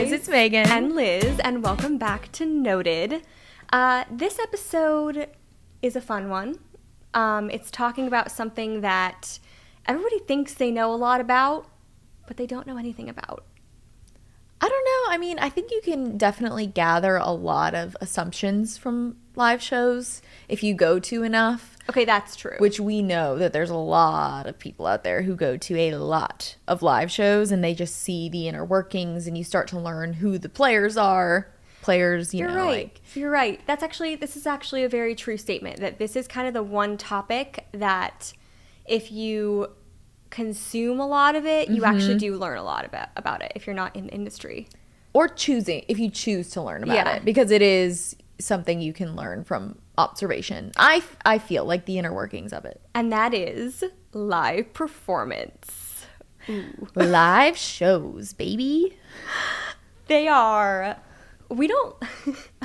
guys, it's Megan. And Liz, and welcome back to Noted. This episode is a fun one. It's talking about something that everybody thinks they know a lot about, but they don't know anything about. I don't know. I mean, I think you can definitely gather a lot of assumptions from live shows if you go to enough. Okay, that's true. Which we know that there's a lot of people out there who go to a lot of live shows and they just see the inner workings and you start to learn who the players are. Players, You're right. You're right. This is actually a very true statement, that this is kind of the one topic that if you consume a lot of it, you actually do learn a lot about it if you're not in the industry. Or if you choose to learn about it, because it is something you can learn from observation. I feel like the inner workings of it. And that is live performance. Ooh. Live shows, baby. They are. We don't.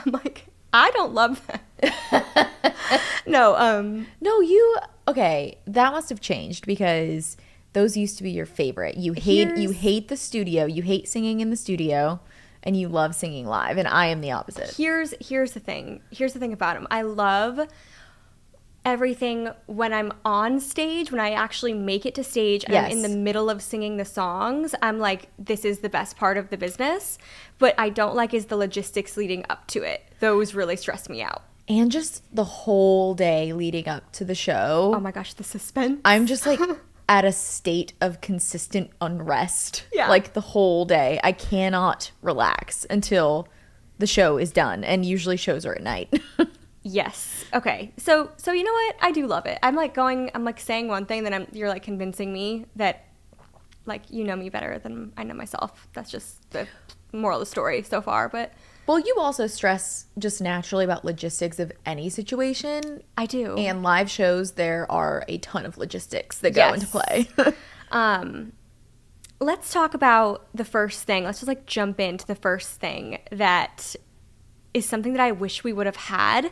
I'm like, I don't love that. No. Okay, that must have changed because those used to be your favorite. You hate the studio. You hate singing in the studio, and you love singing live. And I am the opposite. Here's the thing. Here's the thing about them. I love everything when I'm on stage, when I actually make it to stage and I'm in the middle of singing the songs. I'm like, this is the best part of the business. But I don't like is the logistics leading up to it. Those really stress me out. And just the whole day leading up to the show. Oh my gosh, the suspense. I'm just like at a state of consistent unrest. Yeah. Like the whole day. I cannot relax until the show is done. And usually shows are at night. Yes. Okay. So you know what? I do love it. I'm like saying one thing, then you're like convincing me that like you know me better than I know myself. That's just the moral of the story so far, but well, you also stress just naturally about logistics of any situation. I do. And live shows, there are a ton of logistics that go into play. Let's talk about the first thing. Let's just like jump into the first thing that is something that I wish we would have had,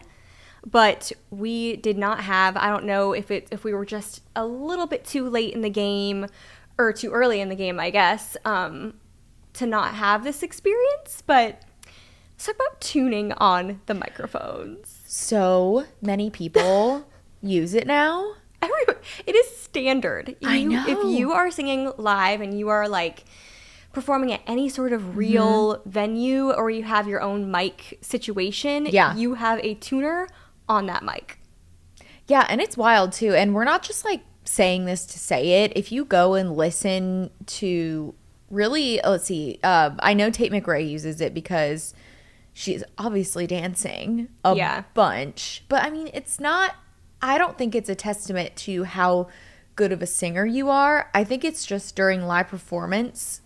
but we did not have. I don't know if we were just a little bit too late in the game or too early in the game, I guess, to not have this experience, but let's talk about tuning on the microphones. So many people use it now. It is standard. I know. If you are singing live and you are like performing at any sort of real venue or you have your own mic situation, you have a tuner on that mic. Yeah, and it's wild too. And we're not just like saying this to say it. If you go and listen to really, let's see, I know Tate McRae uses it because she's obviously dancing a bunch. But I mean, I don't think it's a testament to how good of a singer you are. I think it's just during live performance,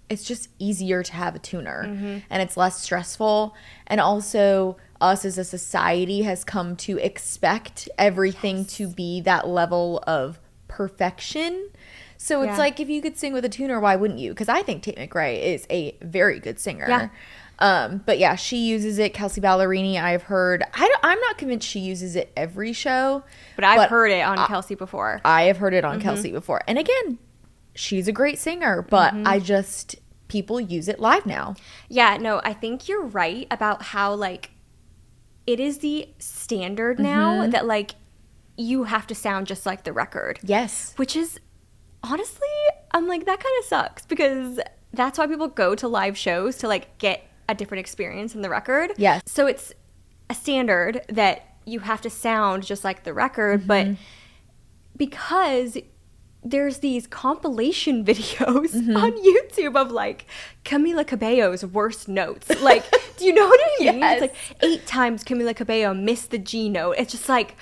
it's just easier to have a tuner and it's less stressful. And also us as a society has come to expect everything to be that level of perfection. So it's like, if you could sing with a tuner, why wouldn't you? Because I think Tate McRae is a very good singer. Yeah. But yeah, she uses it. Kelsey Ballerini, I've heard. I'm not convinced she uses it every show. But I've heard it on Kelsey before. I have heard it on Kelsey before. And again, she's a great singer, but people use it live now. Yeah, no, I think you're right about how like it is the standard now that like you have to sound just like the record. Yes. Which is honestly, I'm like, that kind of sucks because that's why people go to live shows to like get a different experience than the record. Yes. So it's a standard that you have to sound just like the record, but because there's these compilation videos on YouTube of like Camila Cabello's worst notes. Like, do you know what I mean? Yes. It's like 8 times Camila Cabello missed the G note. It's just like,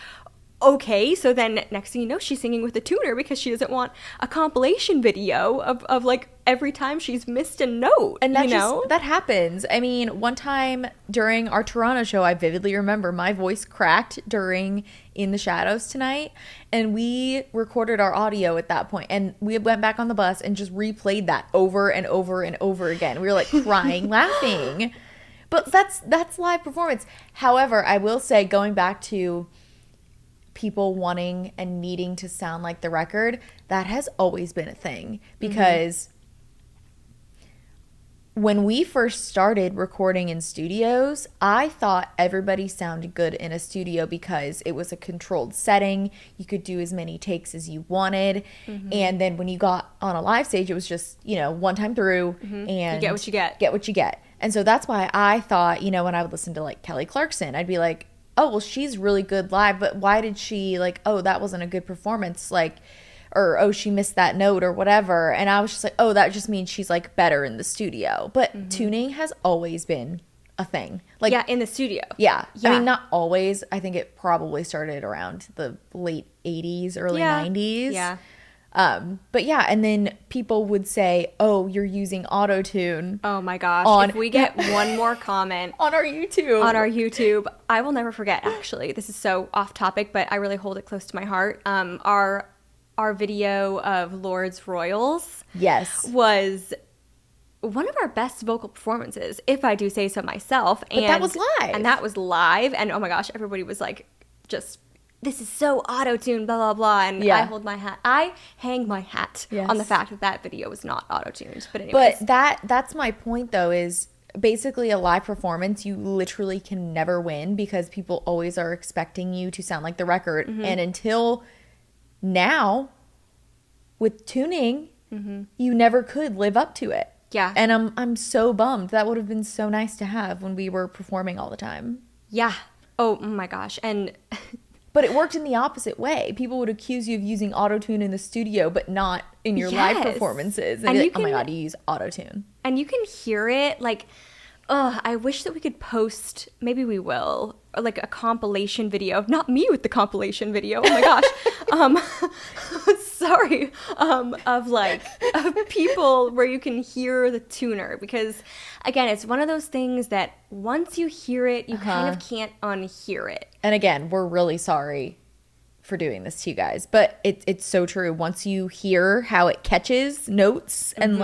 okay, so then next thing you know, she's singing with a tuner because she doesn't want a compilation video of like every time she's missed a note. And that happens. I mean, one time during our Toronto show, I vividly remember my voice cracked during In the Shadows Tonight, and we recorded our audio at that point, and we went back on the bus and just replayed that over and over and over again. We were like crying, laughing. But that's live performance. However, I will say, going back to people wanting and needing to sound like the record, that has always been a thing because when we first started recording in studios, I thought everybody sounded good in a studio because it was a controlled setting. You could do as many takes as you wanted. And then when you got on a live stage, it was just, one time through and You get what you get. Get what you get. And so that's why I thought, when I would listen to like Kelly Clarkson, I'd be like, oh, well, she's really good live, but why did she that wasn't a good performance? Or, oh, she missed that note or whatever. And I was just like, oh, that just means she's like better in the studio. But tuning has always been a thing. In the studio. Yeah. I mean, not always. I think it probably started around the late 80s, early 90s. Yeah. But yeah, and then people would say, oh, you're using autotune. Oh my gosh. If we get one more comment on our YouTube, I will never forget, actually. This is so off topic, but I really hold it close to my heart. Our video of Lord's Royals was one of our best vocal performances, if I do say so myself. But that was live. And that was live. And oh my gosh, everybody was like, just, this is so auto-tuned, blah, blah, blah. And I hold my hat. I hang my hat on the fact that video was not auto-tuned. But anyways. But that's my point, though, is basically a live performance, you literally can never win because people always are expecting you to sound like the record. And until now, with tuning, you never could live up to it. Yeah. And I'm so bummed. That would have been so nice to have when we were performing all the time. Yeah. Oh my gosh. And but it worked in the opposite way. People would accuse you of using autotune in the studio, but not in your live performances. And oh my God, you use autotune. And you can hear it like, I wish that we could post, maybe we will, like a compilation video. Not me with the compilation video. Oh my gosh. Sorry. Of people where you can hear the tuner. Because, again, it's one of those things that once you hear it, you kind of can't unhear it. And again, we're really sorry for doing this to you guys. But it's so true. Once you hear how it catches notes and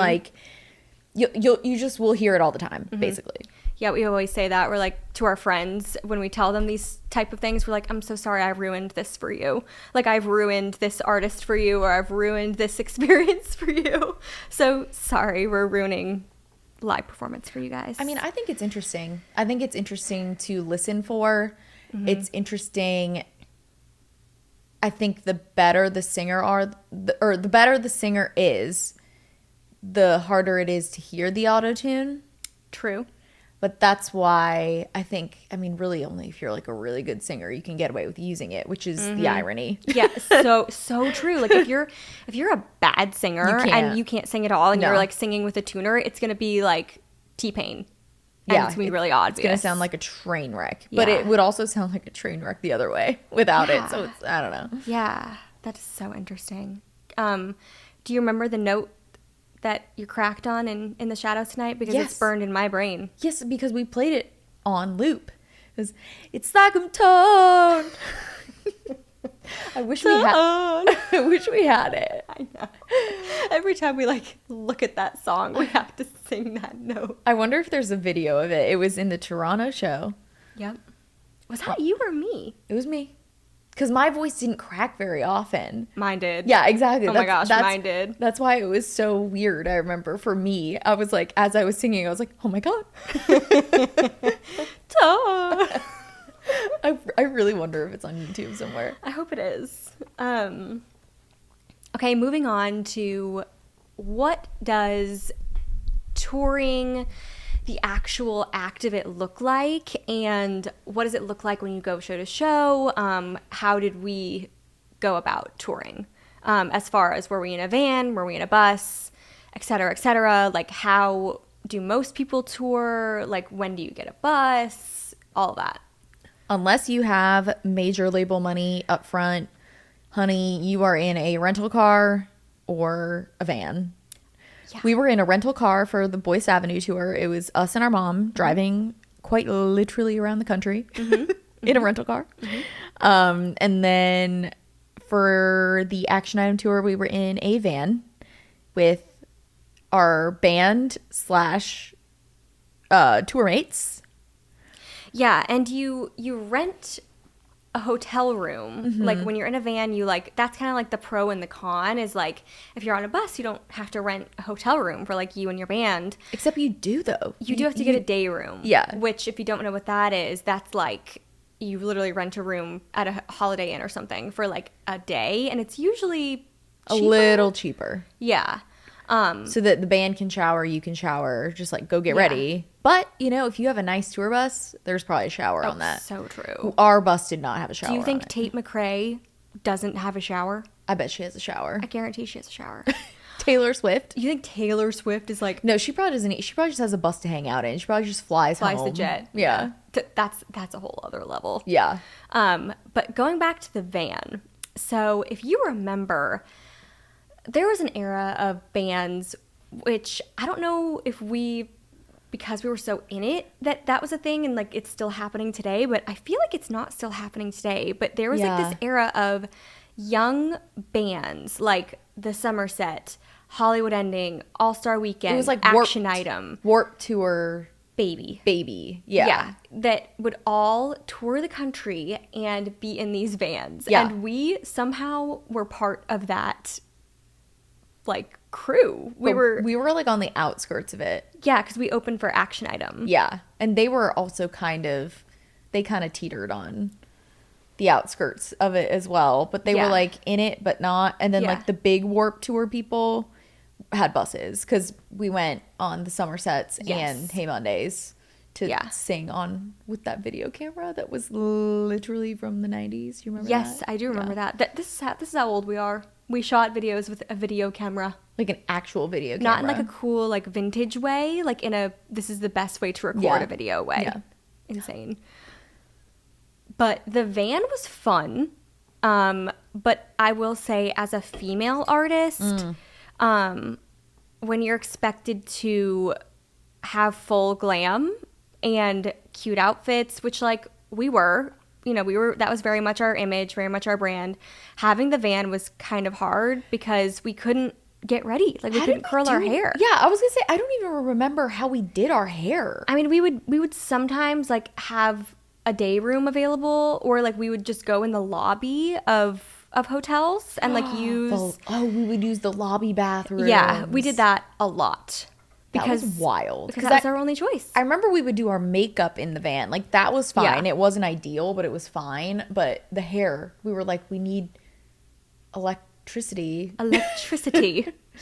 you just will hear it all the time, basically. Yeah, we always say that. We're like, to our friends, when we tell them these type of things, we're like, I'm so sorry I ruined this for you. Like, I've ruined this artist for you, or I've ruined this experience for you. So sorry, we're ruining live performance for you guys. I mean, I think it's interesting. I think it's interesting to listen for. It's interesting. I think the better the singer the better the singer is, the harder it is to hear the autotune. True. But that's why I think, really only if you're like a really good singer, you can get away with using it, which is the irony. Yeah, so true. Like if you're a bad singer and you can't sing at all and you're like singing with a tuner, it's going to be like T-Pain. And it's going to be really obvious. It's going to sound like a train wreck. Yeah. But it would also sound like a train wreck the other way without it. So it's, I don't know. Yeah, that is so interesting. Do you remember the note that you cracked on in the shadows tonight? Because it's burned in my brain. Yes, because we played it on loop. It's like I'm torn. I wish we had it. I know. Every time we look at that song, we have to sing that note. I wonder if there's a video of it. It was in the Toronto show. Yep. Was that you or me? It was me. Because my voice didn't crack very often. Mine did. Yeah, exactly. Oh my gosh, mine did. That's why it was so weird, I remember, for me. I was like, as I was singing, I was like, oh my God. I really wonder if it's on YouTube somewhere. I hope it is. Okay, moving on to what does touring, the actual act of it, look like, and what does it look like when you go show to show? How did we go about touring? As far as, were we in a van, were we in a bus, et cetera, like how do most people tour? Like when do you get a bus? All of that. Unless you have major label money up front, honey, you are in a rental car or a van. Yeah. We were in a rental car for the Boyce Avenue tour. It was us and our mom driving quite literally around the country in a rental car. And then for the Action Item tour, we were in a van with our band / tour mates. Yeah, and you rent a hotel room. Like when you're in a van, you like, that's kind of like the pro and the con is like, if you're on a bus, you don't have to rent a hotel room for like you and your band. Except you do though. You do have to get a day room. Yeah. Which if you don't know what that is, that's like you literally rent a room at a Holiday Inn or something for like a day. And it's usually a little cheaper. Yeah. So that the band can shower, you can shower, just like go get ready. But, you know, if you have a nice tour bus, there's probably a shower on that. So true. Our bus did not have a shower. Do you think on it. Tate McRae doesn't have a shower? I bet she has a shower. I guarantee she has a shower. Taylor Swift? You think Taylor Swift is like... No, she probably doesn't. She probably just has a bus to hang out in. She probably just flies home. the jet. Yeah. That's a whole other level. Yeah. But going back to the van. So if you remember, there was an era of bands, which I don't know if because we were so in it, that was a thing and like it's still happening today, but I feel like it's not still happening today. But there was like this era of young bands like the Somerset, Hollywood Ending, All-Star Weekend, it was like Action Item, Warped Tour, Baby. Yeah. That would all tour the country and be in these vans. Yeah. And we somehow were part of that like crew. We were like on the outskirts of it. Yeah, because we opened for Action Item. Yeah. And they were also they kind of teetered on the outskirts of it as well. But they were like in it, but not. And then like the big Warped Tour people had buses because we went on the Somersets and Hey Mondays to sing on with that video camera that was literally from the 90s. You remember that? Yes, I do remember that. This is how old we are. We shot videos with a video camera. Like an actual video camera. Not in like a cool like vintage way, like in a this is the best way to record a video way. Yeah. Insane. But the van was fun. But I will say as a female artist, when you're expected to have full glam and cute outfits, which like we were, that was very much our image, very much our brand. Having the van was kind of hard because we couldn't get ready. Like we couldn't curl our hair. Yeah, I was gonna say I don't even remember how we did our hair. I mean, we would sometimes like have a day room available, or like we would just go in the lobby of hotels and like use we would use the lobby bathroom. Yeah, we did that a lot. Because that was wild. Because that was our only choice. I remember we would do our makeup in the van. Like, that was fine. Yeah. It wasn't ideal, but it was fine. But the hair, we were like, we need electricity.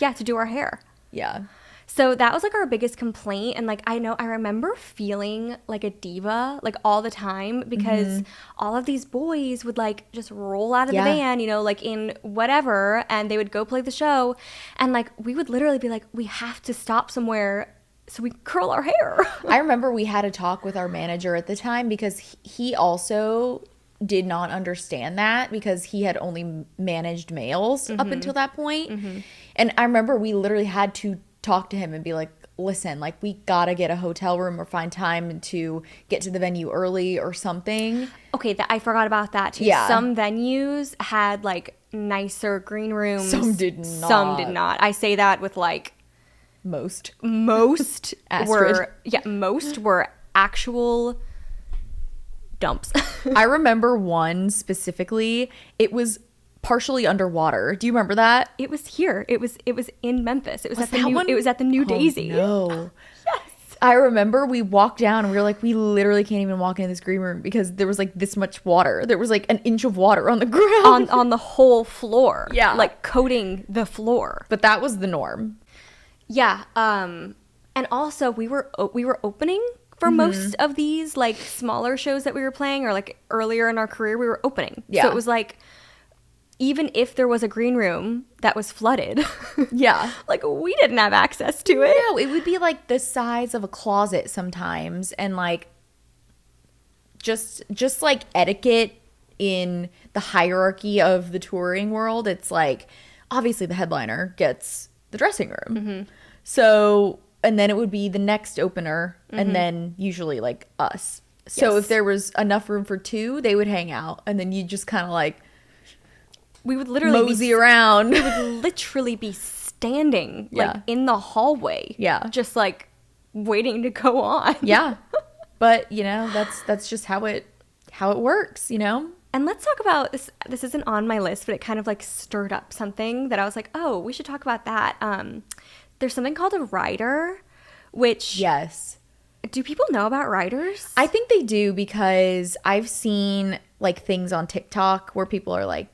Yeah, to do our hair. Yeah. So that was like our biggest complaint. And like, I remember feeling like a diva like all the time because all of these boys would like just roll out of the van, like in whatever, and they would go play the show. And like, we would literally be like, we have to stop somewhere so we curl our hair. I remember we had a talk with our manager at the time because he also did not understand that because he had only managed males up until that point. And I remember we literally had to talk to him and be like, listen, like we gotta get a hotel room or find time to get to the venue early or something. Okay, I forgot about that too. Yeah. Some venues had like nicer green rooms. Some did not. I say that with like most were actual dumps. I remember one specifically. It was partially underwater. Do you remember that? It was here. It was in Memphis. It was at the New Daisy. No. Yes. I remember we walked down and we were like, we literally can't even walk into this green room because there was like this much water. There was like an inch of water on the ground. On the whole floor. Yeah. Like coating the floor. But that was the norm. Yeah. And also we were opening for most of these like smaller shows that we were playing, or like earlier in our career we were opening. Yeah. So it was like, even if there was a green room that was flooded, like we didn't have access to it. No, it would be like the size of a closet sometimes, and like just like etiquette in the hierarchy of the touring world. It's like obviously the headliner gets the dressing room, so and then it would be the next opener, and then usually like us. So if there was enough room for two, they would hang out, and then you just kind of like. We would literally mosey around. We would literally be standing like in the hallway. Yeah. Just like waiting to go on. Yeah. But, that's just how it works, And let's talk about this. This isn't on my list, but it kind of like stirred up something that I was like, oh, we should talk about that. There's something called a rider, which Yes. do people know about riders? I think they do because I've seen like things on TikTok where people are like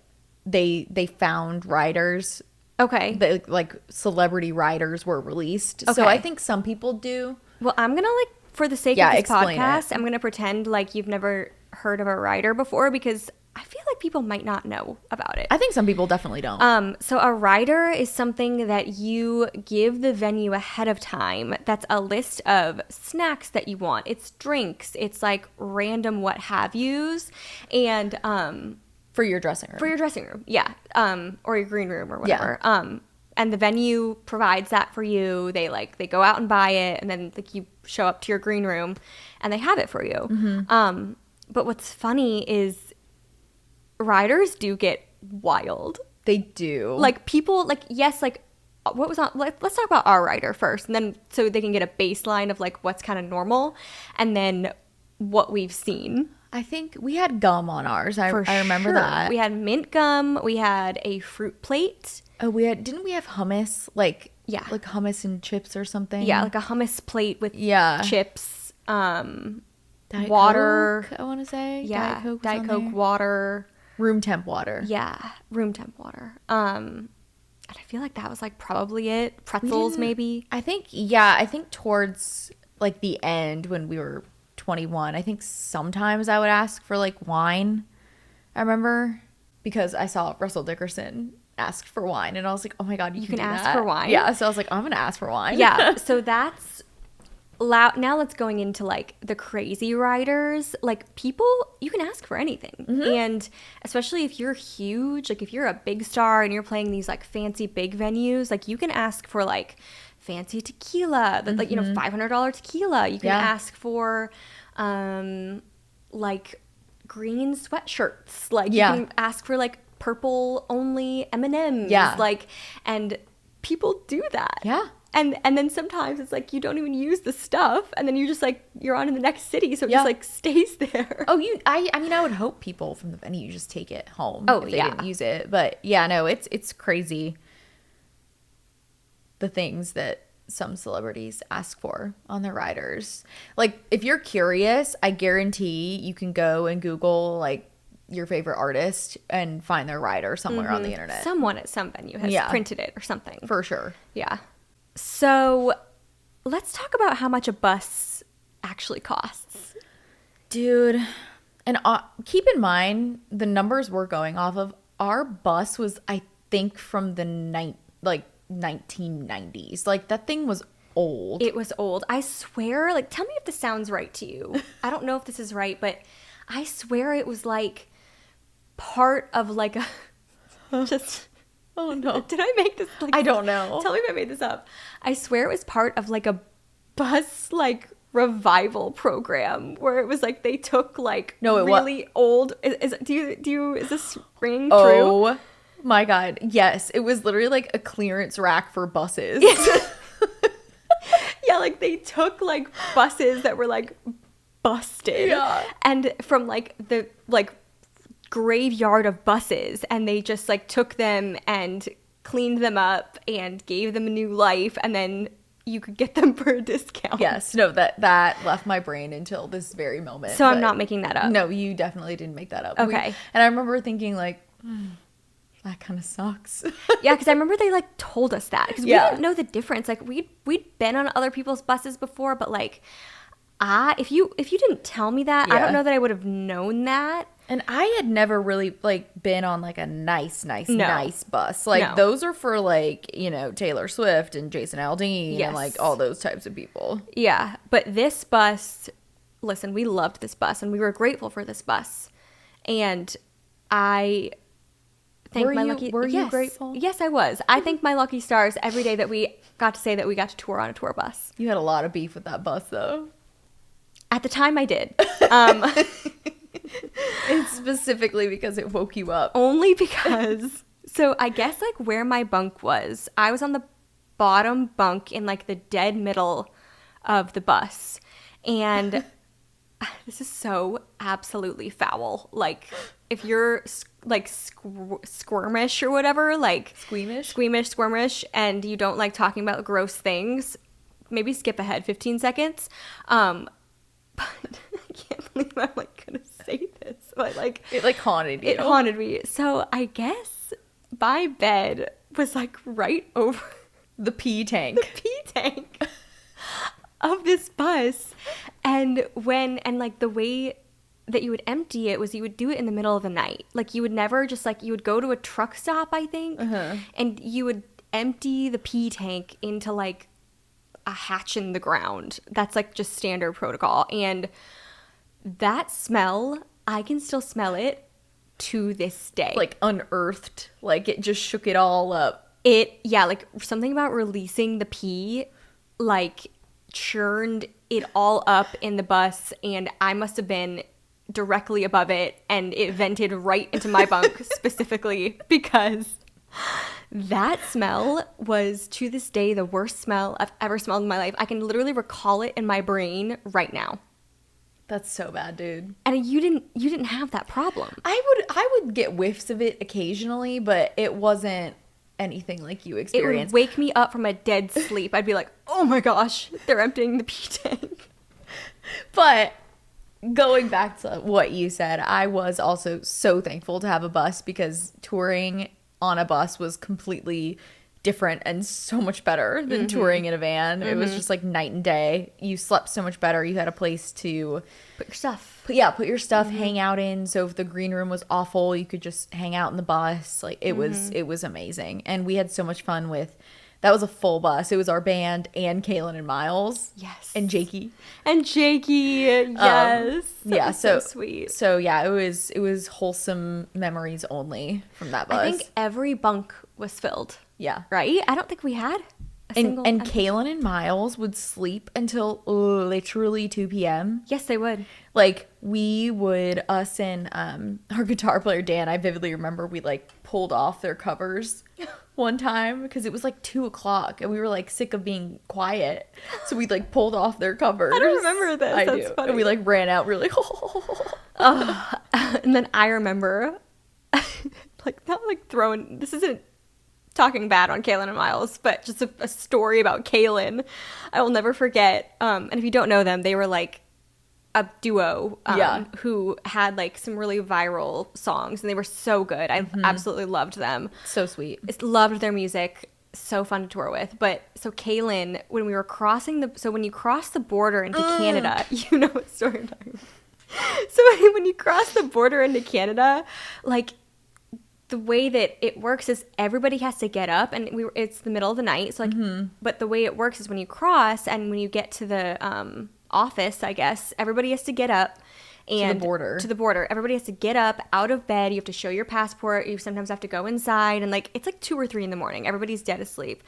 they found riders. Okay. That, like celebrity riders were released. So Okay. I think some people do. Well, I'm going to like, for the sake Yeah, of this explain podcast, it. I'm going to pretend like you've never heard of a rider before because I feel like people might not know about it. I think some people definitely don't. So a rider is something that you give the venue ahead of time. That's a list of snacks that you want. It's drinks. It's like random what have yous. And For your dressing room. for your dressing room, yeah, or your green room or whatever. Yeah. And the venue provides that for you. They go out and buy it, and then like you show up to your green room, and they have it for you. Mm-hmm. But what's funny is riders do get wild. They do. Like people, like yes, like what was on? Let's talk about our rider first, and then so they can get a baseline of like what's kind of normal, and then what we've seen. I think we had gum on ours. I remember Sure. that. We had mint gum. We had a fruit plate. Didn't we have hummus? Like, Yeah. like hummus and chips or something? Yeah, like a hummus plate with Yeah. chips, Diet water. Coke, I want to say. Yeah, Diet Coke. Diet Coke, water. Room temp water. Yeah, room temp water. And I feel like that was like probably it. We Pretzels, didn't- maybe. I think towards like the end when we were 21, I think sometimes I would ask for like wine. I remember because I saw Russell Dickerson asked for wine and I was like, oh my God, you can do ask that? for wine? Yeah. So I was like, I'm going to ask for wine. Yeah, so that's loud. Now let's going into like the crazy riders. Like people, you can ask for anything. And especially if you're huge, like if you're a big star and you're playing these like fancy big venues, like you can ask for like fancy tequila, that like, you know, $500 tequila. You can Yeah. ask for like green sweatshirts. Like Yeah. you can ask for like purple only M&Ms. Yeah. Like, and people do that. Yeah. And then sometimes it's like you don't even use the stuff, and then you're just like you're on in the next city, so it Yeah. just like stays there. Oh, I mean, I would hope people from the venue just take it home. Oh, if they yeah. didn't use it. But yeah, no, it's crazy. The things that some celebrities ask for on their riders. Like, if you're curious, I guarantee you can go and Google like your favorite artist and find their rider somewhere on the internet. Someone at some venue has Yeah. printed it or something. For sure. Yeah. So let's talk about how much a bus actually costs. Dude, and keep in mind the numbers we're going off of. Our bus was, I think, from the 1990s. Like, that thing was old. It was old. I swear, like, tell me if this sounds right to you. I don't know if this is right, but I swear it was like part of like a just. Oh no. Did I make this? Like, I don't know. Tell me if I made this up. I swear it was part of like a bus like revival program where it was like they took like No, it really old. Is this ringing true? Oh my God. Yes. It was literally like a clearance rack for buses. Yeah, like they took like buses that were like busted, Yeah. and from like the like graveyard of buses, and they just like took them and cleaned them up and gave them a new life, and then you could get them for a discount. Yes. No, that left my brain until this very moment. So I'm but not making that up. No, you definitely didn't make that up. Okay. And I remember thinking like, that kind of sucks. Yeah, because I remember they like told us that because Yeah. we didn't know the difference. Like we'd been on other people's buses before, but like, if you didn't tell me that, I Yeah. don't know that I would have known that. And I had never really like been on like a nice bus. Like No. those are for like, you know, Taylor Swift and Jason Aldean Yes. and like all those types of people. Yeah, but this bus, listen, we loved this bus and we were grateful for this bus. And I thank Were my you- lucky were you yes. grateful? Yes, I was. I thank my lucky stars every day that we got to say that we got to tour on a tour bus. You had a lot of beef with that bus though. At the time I did. It's specifically because it woke you up. Only because so I guess like where my bunk was, I was on the bottom bunk in like the dead middle of the bus. And this is so absolutely foul. Like if you're like squirmish or whatever, like squirmish, and you don't like talking about gross things, maybe skip ahead 15 seconds. But I can't believe I'm like gonna say this, but like it like haunted you. It haunted me. So I guess my bed was like right over the pee tank. The pee tank of this bus. And like the way that you would empty it was you would do it in the middle of the night. Like you would never just like, you would go to a truck stop, I think, and you would empty the pee tank into like a hatch in the ground. That's like just standard protocol. And that smell, I can still smell it to this day. Like unearthed. Like it just shook it all up. Like something about releasing the pee, like churned it all up in the bus, and I must have been directly above it, and it vented right into my bunk specifically, because that smell was to this day the worst smell I've ever smelled in my life. I can literally recall it in my brain right now. That's so bad, dude. And you didn't have that problem. I would get whiffs of it occasionally, but it wasn't anything like you experienced. It would wake me up from a dead sleep. I'd be like, oh my gosh, they're emptying the pee tank. But going back to what you said, I was also so thankful to have a bus, because touring on a bus was completely different and so much better than touring in a van. It was just like night and day. You slept so much better. You had a place to put your stuff. Put your stuff, hang out in. So if the green room was awful, you could just hang out in the bus. Like it was amazing. And we had so much fun with, that was a full bus. It was our band and Kaylin and Miles. Yes. And Jakey. Yes. Yeah. So sweet. So yeah, it was wholesome memories only from that bus. I think every bunk was filled. Yeah. Right? I don't think we had a single. And Kaylin and Miles would sleep until literally 2 p.m. Yes, they would. Like us and our guitar player Dan, I vividly remember we like pulled off their covers one time because it was like 2:00 and we were like sick of being quiet, so we like pulled off their covers. I don't remember this. That's do. Funny. And we like ran out. We were like, and then I remember, like not like throwing. This isn't talking bad on Kaylin and Miles, but just a story about Kaylin I will never forget. And if you don't know them, they were like a duo who had like some really viral songs, and they were so good. I absolutely loved them. So sweet. Loved their music. So fun to tour with. But so Kaylin, when we were crossing when you cross the border into Canada, you know what story I'm talking about. So when you cross the border into Canada, like the way that it works is everybody has to get up, and it's the middle of the night. So like, but the way it works is when you cross and when you get to the office, I guess, everybody has to get up and to the border. Everybody has to get up out of bed. You have to show your passport. You sometimes have to go inside, and like, it's like 2 or 3 in the morning. Everybody's dead asleep.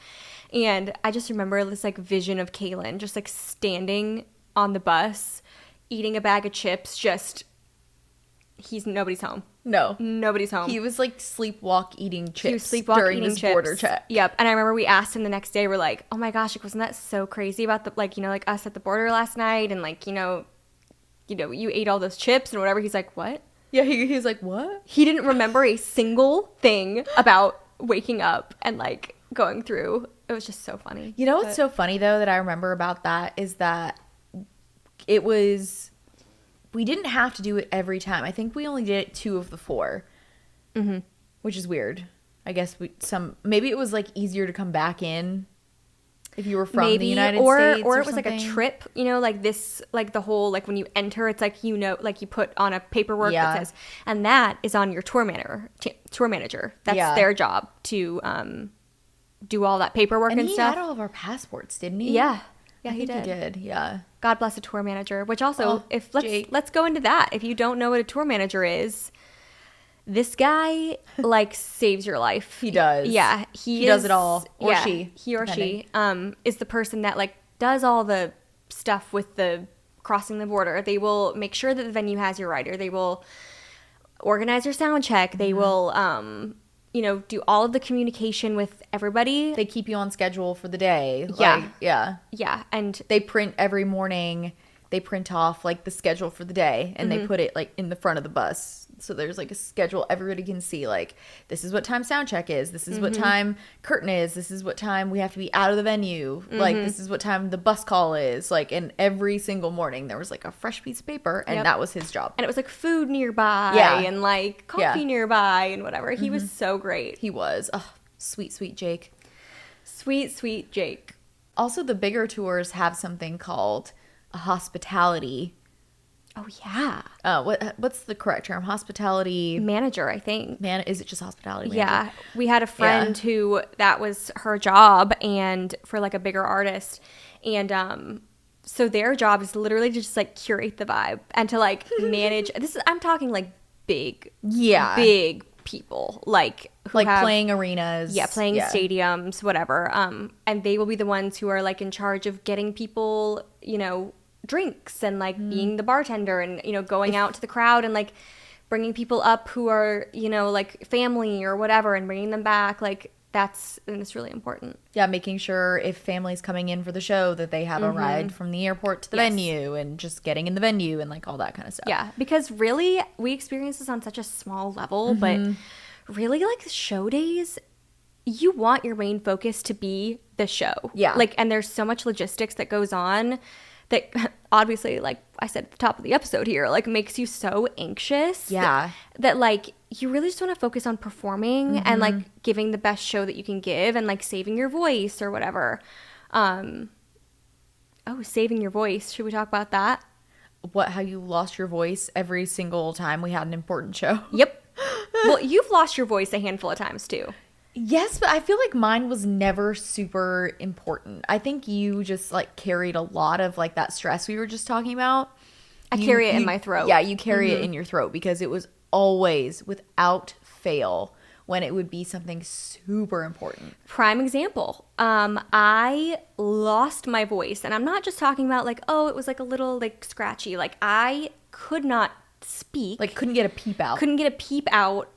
And I just remember this like vision of Kaylin just like standing on the bus, eating a bag of chips, nobody's home. No. Nobody's home. He was like sleepwalk eating chips during this border check. Yep. And I remember we asked him the next day, we're like, oh my gosh, like, wasn't that so crazy about the, like, you know, like us at the border last night, and like, you know, you ate all those chips and whatever. He's like, what? Yeah, he's like, what? He didn't remember a single thing about waking up and like going through. It was just so funny. You know what's so funny though that I remember about that is that we didn't have to do it every time. I think we only did it 2 of the 4, which is weird. I guess maybe it was like easier to come back in if you were from the United States, or it was something. Like a trip, you know, like this, like the whole, like when you enter, it's like, you know, like you put on a paperwork that says, and that is on your tour manager. That's their job to do all that paperwork and stuff. And he had all of our passports, didn't he? Yeah. Yeah, he did. Yeah. God bless a tour manager. Which also, let's go into that. If you don't know what a tour manager is, this guy like saves your life. He does. Yeah, he does it all. Or she. He or she is the person that like does all the stuff with the crossing the border. They will make sure that the venue has your rider. They will organize your sound check. They will you know, do all of the communication with everybody. They keep you on schedule for the day. Yeah. Yeah. And they print every morning. They print off like the schedule for the day, and they put it like in the front of the bus So there's like a schedule everybody can see, like this is what time sound check is, this is what time curtain is, this is what time we have to be out of the venue, like this is what time the bus call is, like, and every single morning there was like a fresh piece of paper, and that was his job. And it was like food nearby and like coffee nearby and whatever. He was so great. He was. Oh, sweet Jake. Sweet Jake. Also, the bigger tours have something called a hospitality. Oh yeah. What's the correct term? Hospitality manager, I think. Is it just hospitality manager? Yeah. We had a friend who that was her job, and for like a bigger artist, and so their job is literally to just like curate the vibe and to like manage. I'm talking like big people, like who like have, playing arenas, playing stadiums, whatever. And they will be the ones who are like in charge of getting people, you know, drinks and like being the bartender and, you know, going out to the crowd and like bringing people up who are, you know, like family or whatever and bringing them back. Like and it's really important. Yeah, making sure if family's coming in for the show that they have a ride from the airport to the venue, and just getting in the venue and like all that kind of stuff. Yeah, because really we experience this on such a small level, but really like show days, you want your main focus to be the show. Yeah. Like, and there's so much logistics that goes on that obviously, like I said at the top of the episode here, like makes you so anxious. Yeah. That like you really just want to focus on performing and like giving the best show that you can give and like saving your voice or whatever. Saving your voice. Should we talk about that? How you lost your voice every single time we had an important show? Yep. Well, you've lost your voice a handful of times too. Yes, but I feel like mine was never super important. I think you just like carried a lot of like that stress we were just talking about. I carry it in my throat. Yeah, you carry it in your throat because it was always without fail when it would be something super important. Prime example. I lost my voice, and I'm not just talking about like, oh, it was like a little like scratchy. Like I could not speak. Like couldn't get a peep out.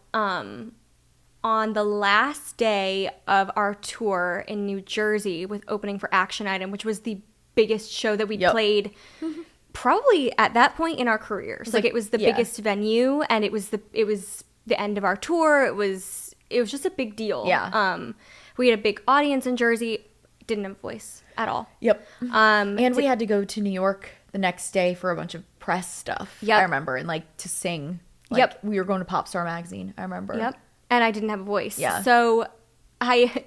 On the last day of our tour in New Jersey with opening for Action Item, which was the biggest show that we played probably at that point in our careers. Like it was the biggest venue, and it was the end of our tour. It was just a big deal. Yeah. We had a big audience in Jersey. Didn't have a voice at all. Yep. And we had to go to New York the next day for a bunch of press stuff. Yep. I remember, and like to sing. Like, we were going to Popstar magazine. I remember. Yep. And I didn't have a voice. Yeah. So I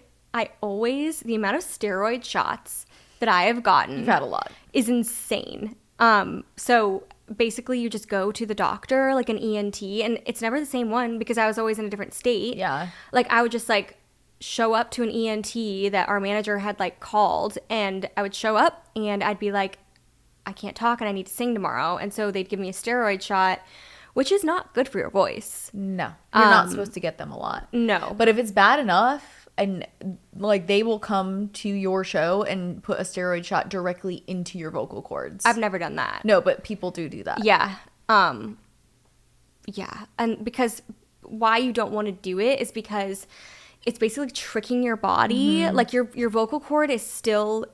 always, the amount of steroid shots that I have gotten. You've had a lot. Is insane. So basically you just go to the doctor, like an ENT, and it's never the same one because I was always in a different state. Yeah. Like I would just like show up to an ENT that our manager had like called, and I would show up and I'd be like, I can't talk and I need to sing tomorrow. And so they'd give me a steroid shot, which is not good for your voice. No. You're not supposed to get them a lot. No. But if it's bad enough, and like they will come to your show and put a steroid shot directly into your vocal cords. I've never done that. No, but people do that. Yeah. Yeah. And because why you don't want to do it is because it's basically tricking your body. Like your vocal cord is still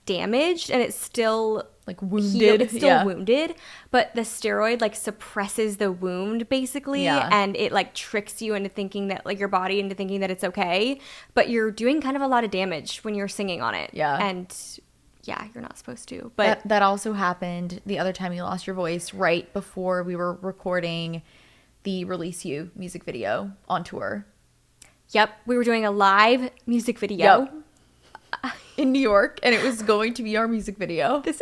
damaged and it's still like wounded. It's still wounded, but the steroid like suppresses the wound basically, and it like tricks you into thinking that like your body into thinking that it's okay, but you're doing kind of a lot of damage when you're singing on it. Yeah. And yeah, you're not supposed to. But that also happened the other time you lost your voice right before we were recording the Release You music video on tour. Yep, we were doing a live music video. Yep. In New York, and it was going to be our music video. It's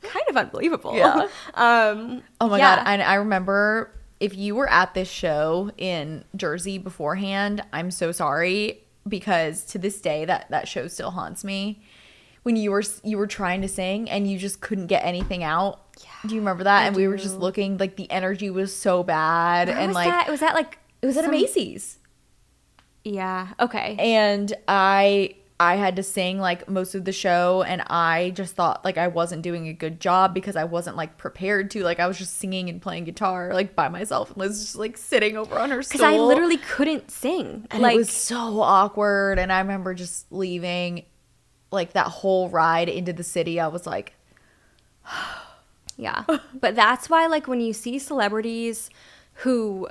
kind of unbelievable. Yeah. Oh my God. And I remember if you were at this show in Jersey beforehand, I'm so sorry, because to this day that show still haunts me. When you were trying to sing and you just couldn't get anything out. Yeah. Do you remember that? And we were just looking like the energy was so bad. Where and was like that? It was at a Macy's. Yeah. Okay. And I had to sing like most of the show, and I just thought like I wasn't doing a good job because I wasn't like prepared to. Like I was just singing and playing guitar like by myself, and was just like sitting over on her stool. Because I literally couldn't sing. And like, it was so awkward. And I remember just leaving like that whole ride into the city. I was like, Yeah. But that's why, like, when you see celebrities who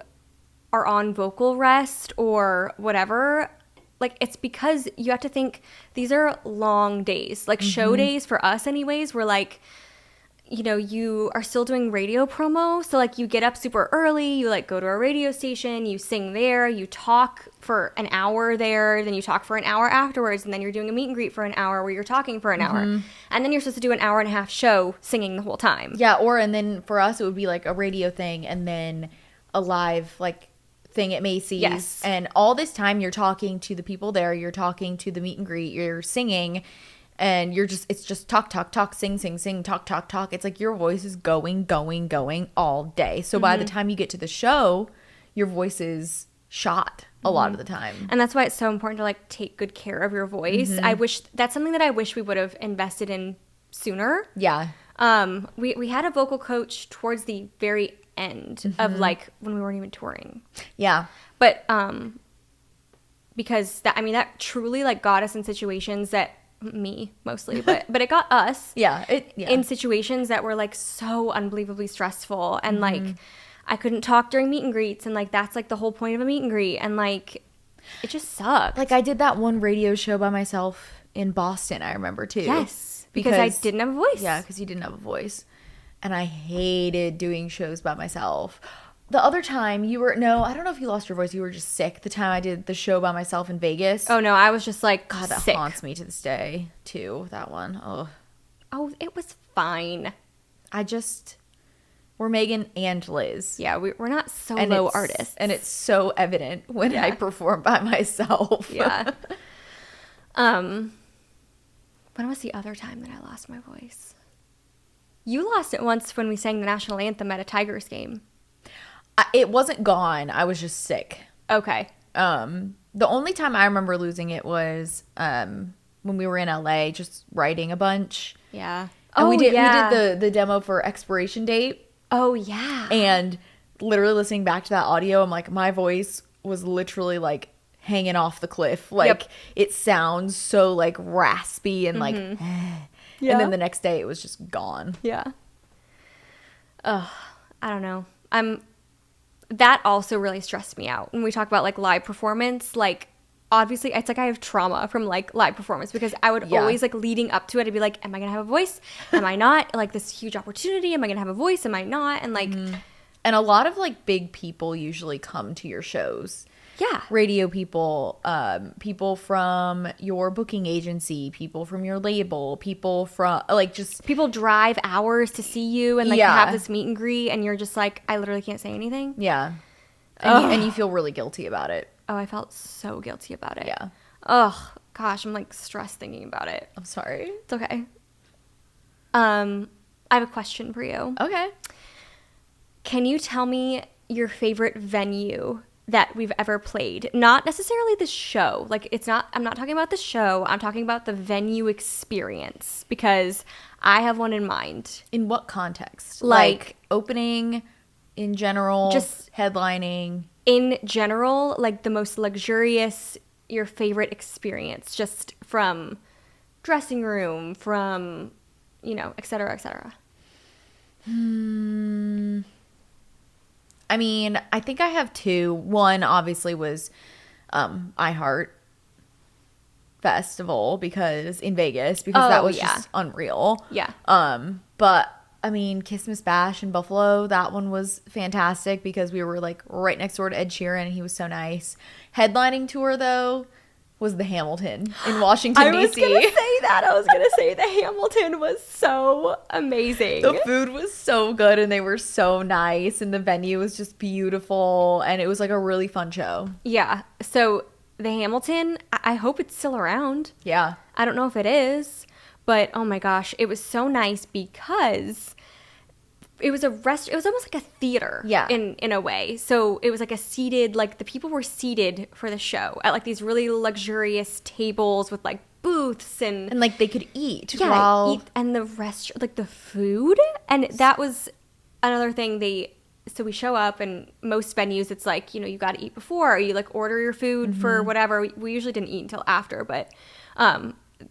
are on vocal rest or whatever, like, it's because you have to think these are long days. Like, show days for us, anyways, we're like, you know, you are still doing radio promo. So, like, you get up super early, you, like, go to a radio station, you sing there, you talk for an hour there, then you talk for an hour afterwards, and then you're doing a meet and greet for an hour where you're talking for an hour. And then you're supposed to do an hour and a half show singing the whole time. Yeah, and then for us, it would be, like, a radio thing and then a live, like, thing at Macy's. Yes. And all this time, you're talking to the people there, you're talking to the meet and greet, you're singing. And it's just talk, talk, talk, sing, sing, sing, talk, talk, talk. It's like your voice is going, going, going all day. So by the time you get to the show, your voice is shot a lot of the time. And that's why it's so important to, like, take good care of your voice. That's something that I wish we would have invested in sooner. Yeah. We had a vocal coach towards the very end of, like, when we weren't even touring. Yeah. But because that truly, like, got us in situations that, me mostly, but it got us in situations that were, like, so unbelievably stressful, and like I couldn't talk during meet and greets, and, like, that's, like, the whole point of a meet and greet, and, like, it just sucked. Like, I did that one radio show by myself in Boston, I remember too. Yes, because I didn't have a voice. Yeah, because you didn't have a voice, and I hated doing shows by myself. The other time I don't know if you lost your voice, you were just sick. The time I did the show by myself in Vegas. Oh no, I was just, like, God, that sick. haunts me to this day too, that one. Oh, it was fine. We're Megan and Liz. Yeah, we're not solo artists. And it's so evident when I perform by myself. Yeah. When was the other time that I lost my voice? You lost it once when we sang the national anthem at a Tigers game. It wasn't gone. I was just sick. Okay. The only time I remember losing it was when we were in LA just writing a bunch. Yeah. And we did the demo for Expiration Date. Oh yeah. And literally listening back to that audio, I'm like, my voice was literally, like, hanging off the cliff. Like, it sounds so, like, raspy and like Yeah. And then the next day it was just gone. Yeah. Ugh, I don't know. That also really stressed me out when we talk about, like, live performance. Like, obviously, it's like I have trauma from, like, live performance, because I would always, like, leading up to it, I'd be like, am I gonna have a voice? Am I not? Like, this huge opportunity, am I gonna have a voice? Am I not? And, like, and a lot of, like, big people usually come to your shows. Yeah. Radio people, people from your booking agency, people from your label, people from, like, just... People drive hours to see you and, like, have this meet and greet, and you're just like, I literally can't say anything. Yeah. And you feel really guilty about it. Oh, I felt so guilty about it. Yeah. Oh, gosh, I'm, like, stressed thinking about it. I'm sorry. It's okay. I have a question for you. Okay. Can you tell me your favorite venue that we've ever played? Not necessarily the show. Like, I'm not talking about the show. I'm talking about the venue experience, because I have one in mind. In what context? Like opening, in general, just headlining. In general, like, the most luxurious, your favorite experience, just from dressing room, from, you know, et cetera, et cetera. I mean, I think I have two. One obviously was iHeart Festival, because in Vegas, because that was just unreal. Yeah. But I mean, Christmas Bash in Buffalo, that one was fantastic, because we were, like, right next door to Ed Sheeran, and he was so nice. Headlining tour though was the Hamilton in Washington, D.C. I was going to say that. I was going to say the Hamilton was so amazing. The food was so good, and they were so nice, and the venue was just beautiful, and it was, like, a really fun show. Yeah. So the Hamilton, I hope it's still around. Yeah. I don't know if it is, but oh my gosh, it was so nice, because it was it was almost like a theater. Yeah. In a way. So it was like a seated, like, the people were seated for the show at, like, these really luxurious tables with, like, booths and like, they could eat. Eat, and the restaurant, like, the food, and that was another thing. So we show up, and most venues, it's like, you know, you got to eat before, or you, like, order your food for whatever. We usually didn't eat until after, but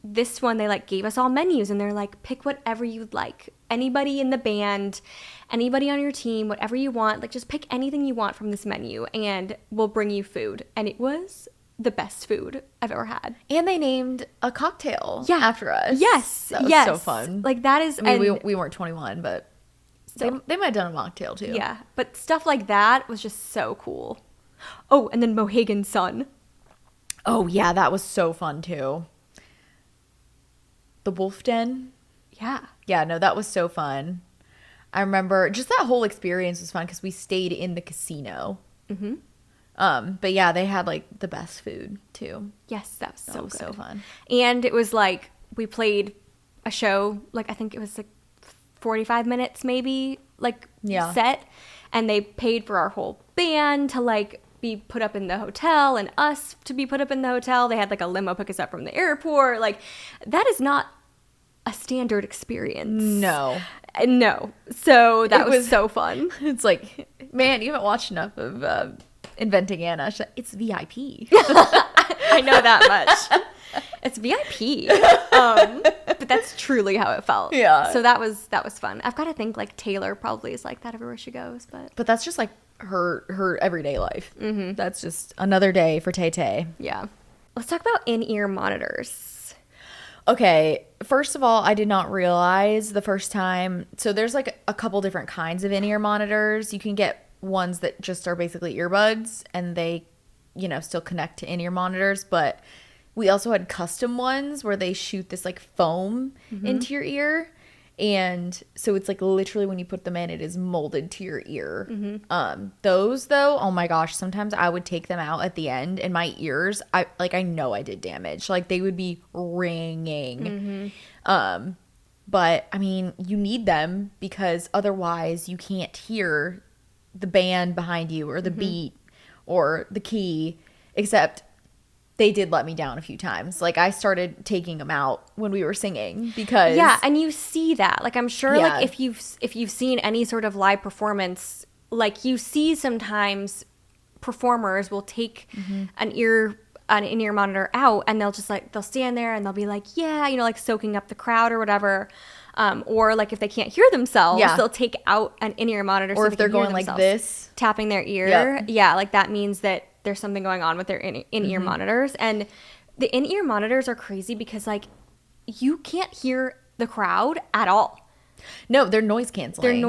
this one, they like gave us all menus, and they're like, pick whatever you'd like. Anybody in the band, anybody on your team, whatever you want, like just pick anything you want from this menu and we'll bring you food. And it was the best food I've ever had. And they named a cocktail after us. Yes. That was yes. so fun. Like that is, I mean, we weren't 21, but so, they might have done a mocktail too. Yeah. But stuff like that was just so cool. Oh, and then Mohegan Sun. Oh yeah, that was so fun too. The Wolf Den. Yeah. Yeah, no, that was so fun. I remember just that whole experience was fun because we stayed in the casino. But yeah, they had like the best food too. Yes, that was so good. So fun. And it was like we played a show, like I think it was like 45 minutes maybe, like set, and they paid for our whole band to like be put up in the hotel and us to be put up in the hotel. They had like a limo pick us up from the airport. Like that is not a standard experience. No. So that was so fun. It's like, man, you haven't watched enough of Inventing Anna. It's VIP. I know that much. It's VIP. But that's truly how it felt. Yeah. So that was fun. I've got to think like Taylor probably is like that everywhere she goes, but that's just like her everyday life. That's just another day for Tay Tay. Yeah. Let's talk about in-ear monitors. Okay, first of all, I did not realize the first time. So there's like a couple different kinds of in-ear monitors. You can get ones that just are basically earbuds and they, still connect to in-ear monitors. But we also had custom ones where they shoot this like foam into your ear. And so it's like literally when you put them in, it is molded to your ear. Those though, oh my gosh, sometimes I would take them out at the end and my ears, I know I did damage. Like they would be ringing. But I mean, you need them because otherwise you can't hear the band behind you or the beat or the key, except they did let me down a few times. Like I started taking them out when we were singing because and you see that. Like I'm sure like if you've seen any sort of live performance, like you see sometimes performers will take an in-ear monitor out and they'll just like they'll stand there and they'll be like, like soaking up the crowd or whatever. Or like if they can't hear themselves, they'll take out an in-ear monitor. Or if they're going like this, tapping their ear. Yeah, like that means that there's something going on with their in-ear monitors. And the in-ear monitors are crazy because like you can't hear the crowd at all. No, they're noise canceling.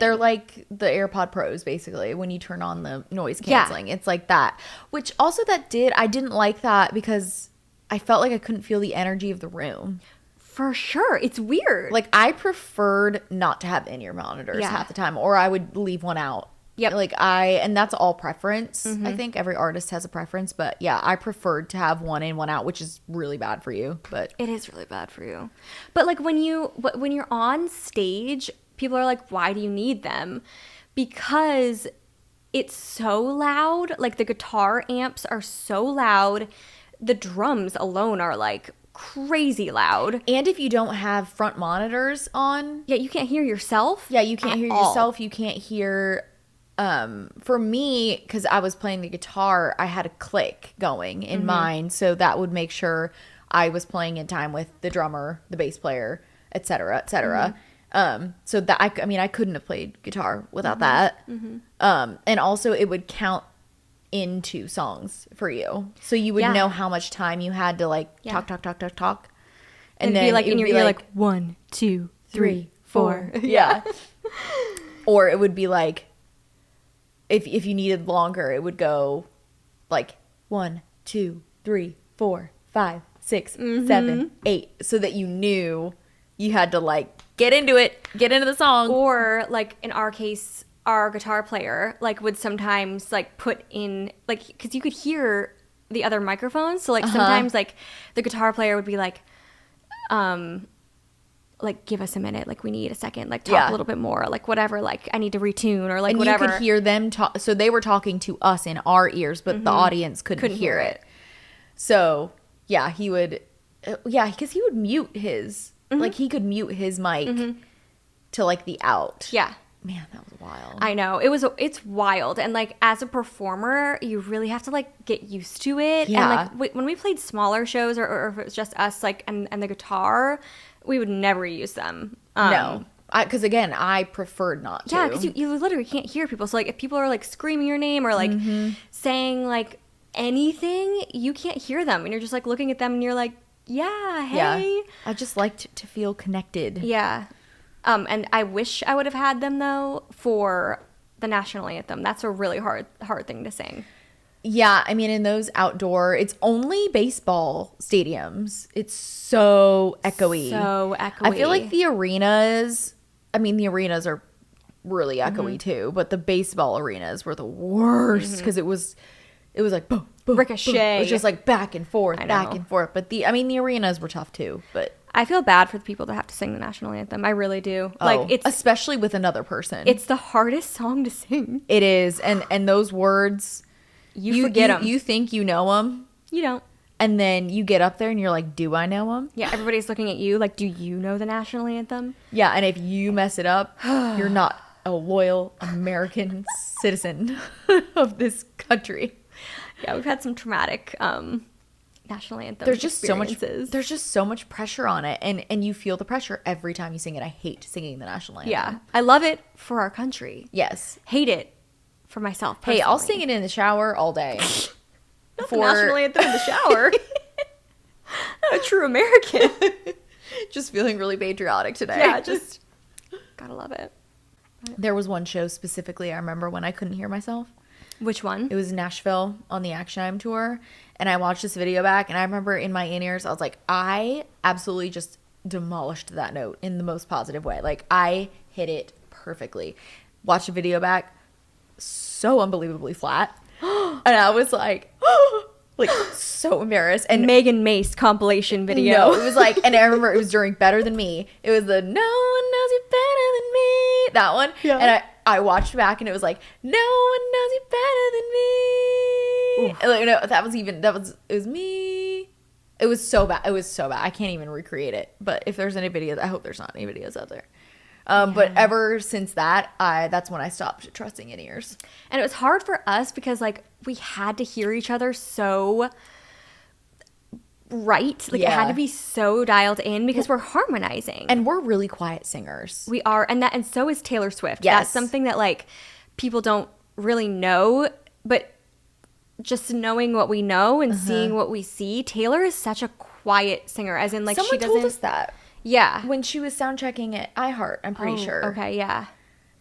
They're like the AirPod Pros basically when you turn on the noise canceling. It's like that. Which also I didn't like that because I felt like I couldn't feel the energy of the room. For sure. It's weird. Like I preferred not to have in-ear monitors half the time, or I would leave one out. Yep. And that's all preference. I think every artist has a preference, but yeah, I preferred to have one in, one out, which is really bad for you, but it is really bad for you. But like when you're on stage, people are like, why do you need them? Because it's so loud. Like the guitar amps are so loud. The drums alone are like crazy loud. And if you don't have front monitors on, you can't hear yourself. Yeah, you can't hear yourself. You can't hear for me, because I was playing the guitar, I had a click going in mine, so that would make sure I was playing in time with the drummer, the bass player, etc., etc. So that I couldn't have played guitar without that. And also it would count into songs for you, so you would know how much time you had to like talk, and then be like in your ear like 1, 2, 3, 4. Or it would be like if you needed longer, it would go like 1, 2, 3, 4, 5, 6, 7, 8, so that you knew you had to like get into the song. Or like in our case, our guitar player like would sometimes like put in like, because you could hear the other microphones, so like sometimes like the guitar player would be like give us a minute, like we need a second, like talk a little bit more, like whatever, like I need to retune, or like and whatever. You could hear them talk, so they were talking to us in our ears, but the audience couldn't hear it. So yeah, he would because he would mute his like he could mute his mic to like the out. Man, that was wild. I know. It's wild. And like as a performer, you really have to like get used to it. Yeah. And like when we played smaller shows or if it was just us like and the guitar, we would never use them. No. Because again, I preferred not to. Yeah, because you literally can't hear people. So like if people are like screaming your name or like saying like anything, you can't hear them. And you're just like looking at them and you're like, yeah, hey. Yeah. I just liked to feel connected. Yeah. And I wish I would have had them though for the national anthem. That's a really hard thing to sing. Yeah, I mean, in those outdoor, it's only baseball stadiums. It's so echoey. So echoey. I feel like the arenas are really echoey too, but the baseball arenas were the worst because it was like boom, boom, Ricochet. boom. It was just like back and forth, I back know. and forth. But the arenas were tough too, but I feel bad for the people that have to sing the national anthem. I really do. Especially with another person. It's the hardest song to sing. It is, and those words, You forget them. You think you know them, You don't. and then you get up there and you're like, do I know them? Yeah, everybody's looking at you like, do you know the national anthem? Yeah, and if you mess it up, you're not a loyal American citizen of this country. Yeah, we've had some traumatic national anthem There's just so much pressure on it, and you feel the pressure every time you sing it. I hate singing the national anthem. Yeah, I love it for our country. Yes. Hate it for myself personally. Hey, I'll sing it in the shower all day. Not the national anthem in the shower. Not a true American. Just feeling really patriotic today. Yeah, just gotta love it. There was one show specifically I remember when I couldn't hear myself. Which one? It was Nashville on the Action I'm tour, and I watched this video back, and I remember in my in-ears, I was like, I absolutely just demolished that note in the most positive way. Like, I hit it perfectly. Watched the video back, so unbelievably flat, and I was like, like, so embarrassed. And Megan Mace compilation video. no, it was like, and I remember it was during Better Than Me. It was the No One Knows You Better Than Me, that one. Yeah. And I watched back, and it was like, No One Knows You Better Than Me. Oof. And, like, no, it was me. It was so bad. It was so bad. I can't even recreate it. But if there's any videos, I hope there's not any videos out there. But ever since that's when I stopped trusting in ears. And it was hard for us because like we had to hear each other so right. Like it had Yeah. to be so dialed in because we're harmonizing. And we're really quiet singers. We are, and so is Taylor Swift. Yes. That's something that like people don't really know, but just knowing what we know and seeing what we see, Taylor is such a quiet singer. As in, like Someone she doesn't. told us that Yeah. when she was sound checking at iHeart. I'm pretty sure. Okay. Yeah.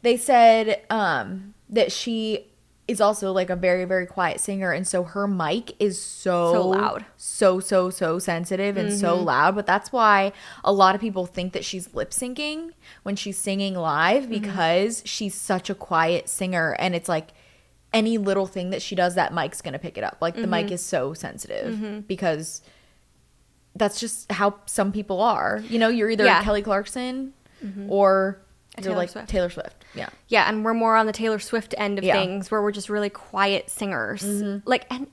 They said that she is also like a very, very quiet singer, and so her mic is so loud, so sensitive and so loud. But that's why a lot of people think that she's lip syncing when she's singing live, because she's such a quiet singer, and it's like any little thing that she does, that mic's gonna pick it up. Like the mic is so sensitive because that's just how some people are. You know, you're either Kelly Clarkson or you're Taylor like Swift. Taylor Swift. Yeah. Yeah, and we're more on the Taylor Swift end of Yeah. things, where we're just really quiet singers. Like, and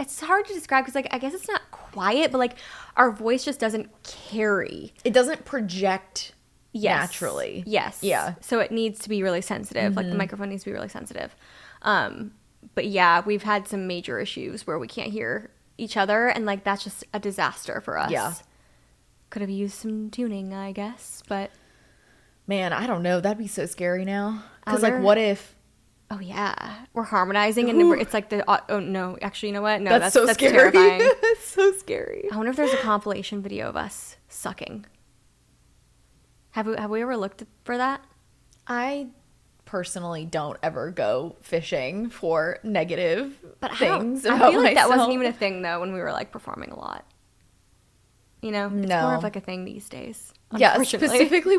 it's hard to describe because, like, I guess it's not quiet, but like our voice just doesn't carry. It doesn't project Yes. naturally. Yes. Yeah. So it needs to be really sensitive. Like the microphone needs to be really sensitive. But yeah, we've had some major issues where we can't hear each other, and like that's just a disaster for us. Yeah. Could have used some tuning, I guess, but Man, I don't know. That'd be so scary now. Because, I like, wonder- what if... oh yeah, we're harmonizing and Ooh. it's like the oh no, actually, you know what? No, That's so scary. terrifying. That's so scary. I wonder if there's a compilation video of us sucking. Have we ever looked for that? I personally don't ever go fishing for negative things I about feel like that wasn't myself. even a thing though when we were like performing a lot. You know, it's No. more of like a thing these days. Yeah, Unfortunately. specifically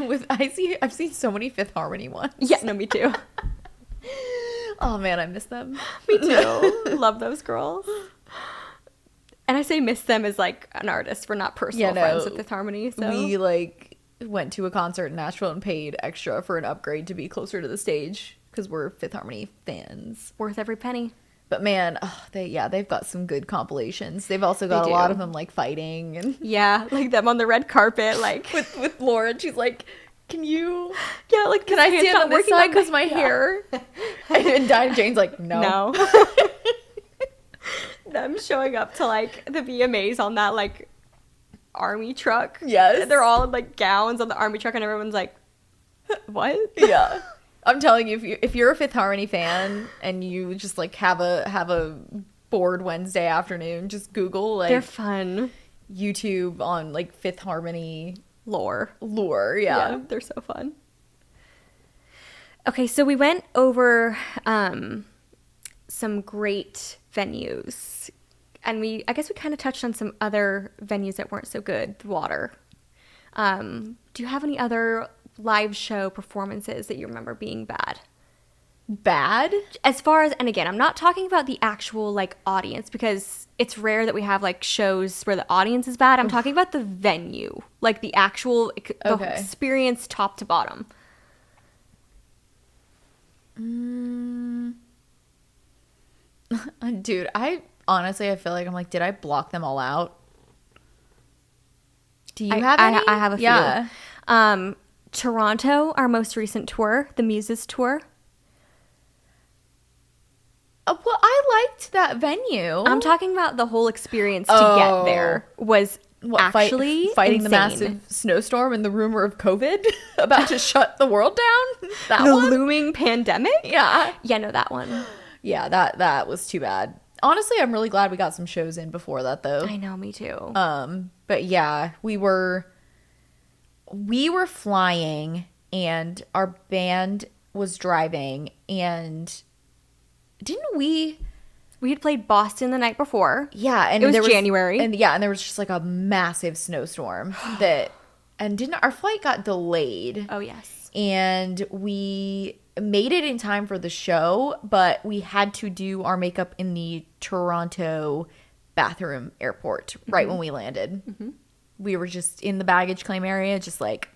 with I've seen so many Fifth Harmony ones. Yeah, no, me too. Oh man, I miss them. Me too. Love those girls. And I say miss them as like an artist. We're not personal friends with Fifth Harmony. So We like went to a concert in Nashville and paid extra for an upgrade to be closer to the stage because we're Fifth Harmony fans. worth every penny. But man, they've got some good compilations. They've also got They a lot do. of them like fighting and Yeah, like them on the red carpet, like with Lauren. She's like, can you, Yeah, like, can I hand's stand not on this working side on because my yeah. hair? And Dinah Jane's like, no. No. Them showing up to like the VMAs on that like army truck. Yes. They're all in like gowns on the army truck, and everyone's like, what? Yeah. I'm telling you, if you're a Fifth Harmony fan and you just like have a bored Wednesday afternoon, just Google like They're fun. YouTube on like Fifth Harmony Lore. Yeah. They're so fun. Okay, so we went over some great venues, and I guess we kind of touched on some other venues that weren't so good. The Water. Do you have any other live show performances that you remember being bad? Bad? As far as, and again, I'm not talking about the actual like audience, because it's rare that we have like shows where the audience is bad. I'm talking about the venue, like the actual the experience top to bottom. Dude, I honestly, I feel like I'm like, did I block them all out? Do you have any? I have a few. Yeah. Toronto, our most recent tour, the Muses tour. Well, I liked that venue. I'm talking about the whole experience to get there was actually fighting insane. the massive snowstorm and the rumor of COVID about to shut the world down. That The one? looming pandemic? Yeah. Yeah, no, that one. Yeah, that was too bad. Honestly, I'm really glad we got some shows in before that though. I know, me too. But yeah, we were flying and our band was driving, and didn't we had played Boston the night before. Yeah, and it was January. And there was just like a massive snowstorm and didn't our flight got delayed. Oh yes. And we made it in time for the show, but we had to do our makeup in the Toronto bathroom airport right when we landed. We were just in the baggage claim area, just like.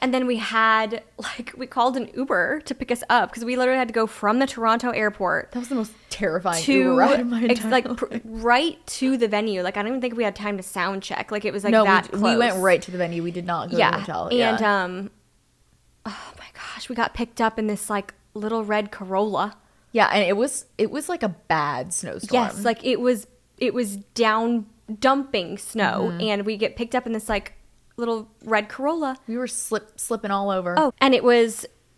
And then we had, like, we called an Uber to pick us up, because we literally had to go from the Toronto airport. That was the most terrifying Uber ride of my entire life. Right to the venue. Like, I don't even think we had time to sound check. Like, it was like that close. We went right to the venue. We did not go to the hotel. And, oh my gosh, we got picked up in this, like, little red Corolla. Yeah, and it was like a bad snowstorm. Yes, like, it was dumping snow, and we get picked up in this, like, little red Corolla. We were slipping all over. Oh, and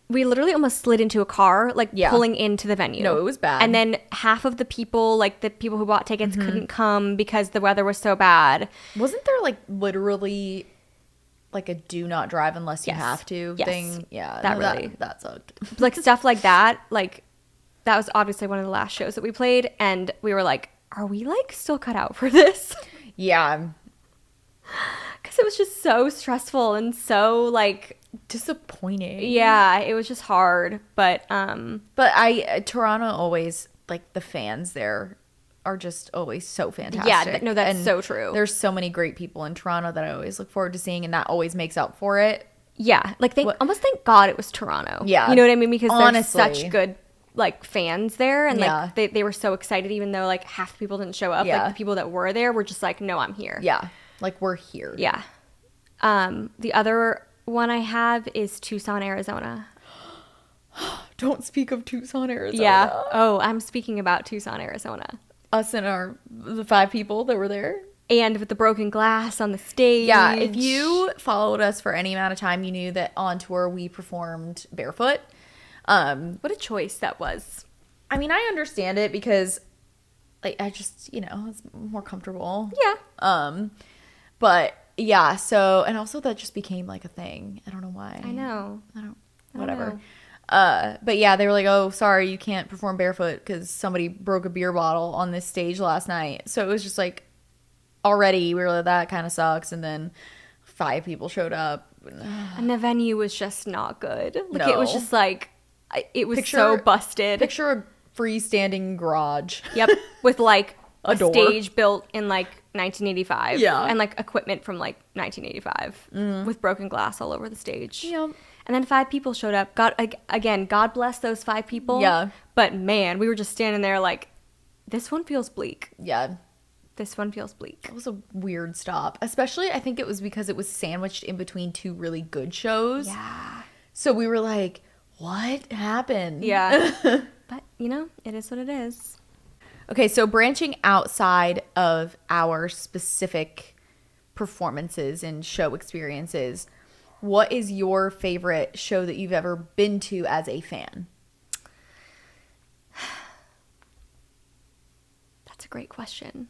we literally almost slid into a car, like pulling into the venue. No, it was bad. And then half of the people, like the people who bought tickets, couldn't come because the weather was so bad. Wasn't there like literally like a do not drive unless you have to thing? Yeah, that sucked. Like stuff like that. Like that was obviously one of the last shows that we played, and we were like, are we like still cut out for this? Yeah. Because it was just so stressful and so like disappointing. Yeah, it was just hard. But Toronto always, like, the fans there are just always so fantastic. Yeah, no, that's so true. There's so many great people in Toronto that I always look forward to seeing, and that always makes up for it. Yeah, like almost thank God it was Toronto. Yeah, you know what I mean, because honestly, there's such good like fans there, and like they were so excited, even though like half the people didn't show up. Like the people that were there were just like, no, I'm here. Yeah. Like, we're here. Yeah. The other one I have is Tucson, Arizona. Don't speak of Tucson, Arizona. Yeah. Oh, I'm speaking about Tucson, Arizona. Us and the 5 people that were there. And with the broken glass on the stage. Yeah. If you followed us for any amount of time, you knew that on tour we performed barefoot. What a choice that was. I mean, I understand it because, like, I just, it's more comfortable. Yeah. But yeah, so, and also that just became like a thing. I don't know why. I know. Whatever. But yeah, they were like, oh, sorry, you can't perform barefoot because somebody broke a beer bottle on this stage last night. So it was just like, already we were like, that kind of sucks. And then 5 people showed up. And the venue was just not good. Like, No. it was just like, it was so busted. Picture a freestanding garage. Yep. With like a door. stage built in like 1985. Yeah. And like equipment from like 1985 with broken glass all over the stage. Yep. And then 5 people showed up. God bless those 5 people. Yeah. But man, we were just standing there like, this one feels bleak. Yeah. this one feels bleak. It was a weird stop. Especially, I think it was because it was sandwiched in between two really good shows. Yeah. So we were like, what happened? Yeah. But, you know, it is what it is. Okay, so branching outside of our specific performances and show experiences, what is your favorite show that you've ever been to as a fan? That's a great question.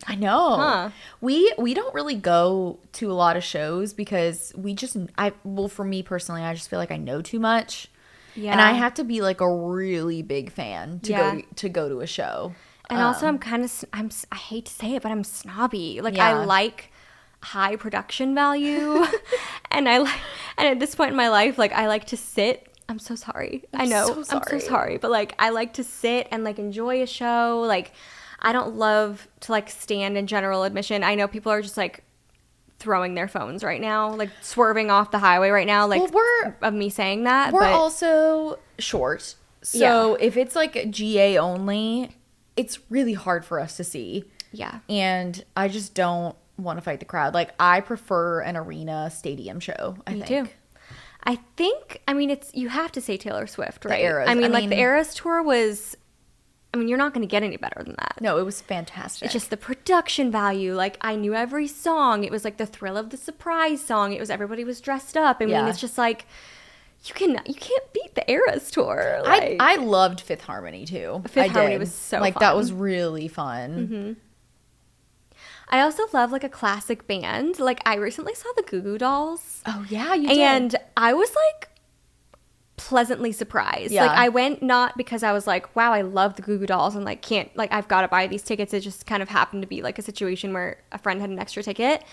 I know. Huh. We don't really go to a lot of shows because for me personally, I just feel like I know too much. Yeah. And I have to be like a really big fan to Yeah. go to a show. And also I hate to say it, but I'm snobby. Like Yeah. I like high production value. and at this point in my life, like I like to sit. I'm so sorry. I know. so sorry. I'm so sorry. But like I like to sit and like enjoy a show. Like I don't love to like stand in general admission. I know people are just like throwing their phones right now, like swerving off the highway right now, like of me saying that. We're but also short. So if it's like GA only, it's really hard for us to see. yeah. And I just don't want to fight the crowd. Like I prefer an arena stadium show, I think. Me too. I think, I mean, you have to say Taylor Swift, right? Eras. I mean, the Eras tour was, I mean, you're not going to get any better than that. No, it was fantastic. It's just the production value. Like, I knew every song. It was like the thrill of the surprise song. It was everybody was dressed up. I mean, it's just like, you can't beat the Eras tour. Like, I loved Fifth Harmony too. Fifth Harmony was so like fun. that was really fun. Mm-hmm. I also love like a classic band. Like I recently saw the Goo Goo Dolls. Oh yeah, you did. And I was like pleasantly surprised. Yeah. Like I went not because I was like, wow, I love the Goo Goo Dolls and like I've got to buy these tickets. It just kind of happened to be like a situation where a friend had an extra ticket.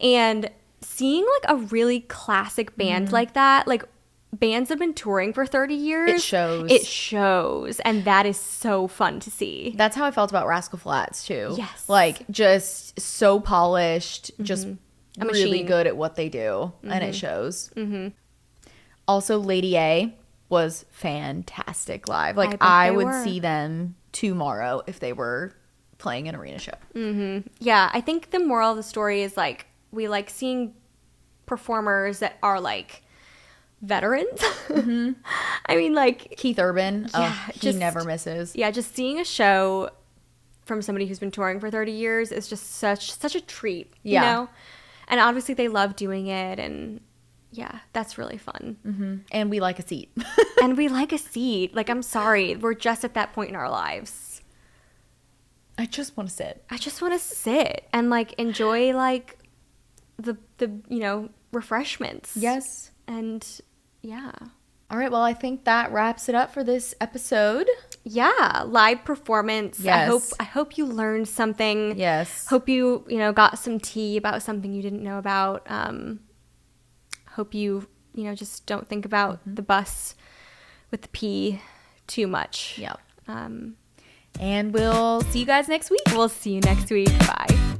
And seeing like a really classic band like that, like bands have been touring for 30 years. It shows. And that is so fun to see. That's how I felt about Rascal Flatts too. Yes. Like just so polished, just A really machine. good at what they do, and it shows. Also, Lady A was fantastic live. Like I would see them tomorrow if they were playing an arena show. Yeah, I think the moral of the story is like we like seeing performers that are like veterans. I mean, like Keith Urban, he just- never misses. yeah, just seeing a show from somebody who's been touring for 30 years is just such a treat, you know? And obviously they love doing it, and yeah, that's really fun. And we like a seat. And we like a seat. Like, I'm sorry, we're just at that point in our lives. I just want to sit. I just want to sit and like enjoy like the you know, refreshments. Yes. And yeah. All right, well, I think that wraps it up for this episode. Yeah, live performance. Yes. I hope you learned something. Yes. Hope you got some tea about something you didn't know about. Hope you just don't think about the bus with the P too much. Yep. And we'll see you guys next week. We'll see you next week. Bye.